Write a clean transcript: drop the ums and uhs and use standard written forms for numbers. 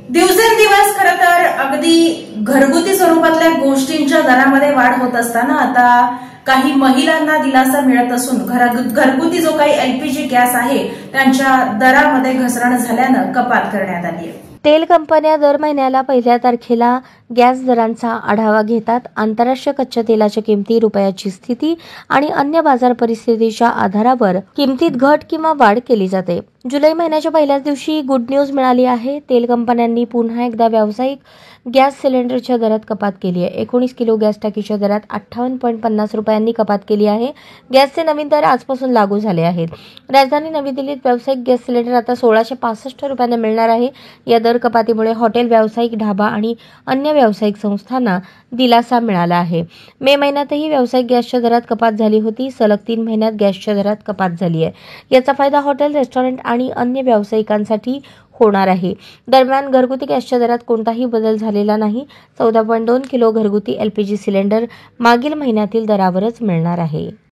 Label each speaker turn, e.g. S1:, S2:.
S1: दिवसेंदिवस खरं तर अगदी घरगुती स्वरूपातल्या गोष्टींच्या दरामध्ये वाढ होत असताना आता काही महिलांना दिलासा मिळत असून घरगुती जो काही एलपीजी गॅस आहे त्यांच्या दरामध्ये घसरण झाल्यानं कपात करण्यात आली आहे।
S2: तेल कंपन्या दर महिन्याला पहिल्या तारखेला गॅस दरांचा आढावा घेतात। आंतरराष्ट्रीय कच्च्या तेलाच्या किमती, रुपयाची स्थिती आणि अन्य बाजार परिस्थितीच्या आधारावर किमतीत घट किंवा वाढ केली जाते। जुलै महिन्याच्या पहिल्याच दिवशी गुड न्यूज मिळाली आहे। तेल कंपन्यांनी पुन्हा एकदा व्यावसायिक गॅस सिलेंडरच्या दरात कपात केली आहे। 19 किलो गॅस टाकीच्या दरात 58.50 रुपयांनी कपात केली आहे। गॅसचे नवीन दर आजपासून लागू झाले आहेत। राजधानी नवी दिल्लीत व्यावसायिक गॅस सिलेंडर आता 1665 रुपयांना मिळणार आहे। या दर कपातीमुळे हॉटेल, व्यावसायिक ढाबा आणि अन्य व्यावसायिक संस्थांना दिलासा मिळाला आहे। मे महिन्यातही व्यावसायिक गॅसच्या दरात कपात झाली होती। सलग 3 महिन्यात गॅसच्या दरात कपात झाली आहे। याचा फायदा हॉटेल, रेस्टॉरंट आणि अन्य व्यावसायिकांसाठी होणार आहे। दरम्यान घरगुती गॅसच्या दरात कोणताही बदल झालेला नाही। 14.2 किलो घरगुती एलपीजी सिलेंडर मागील महिन्यातील दरावरच मिळणार आहे।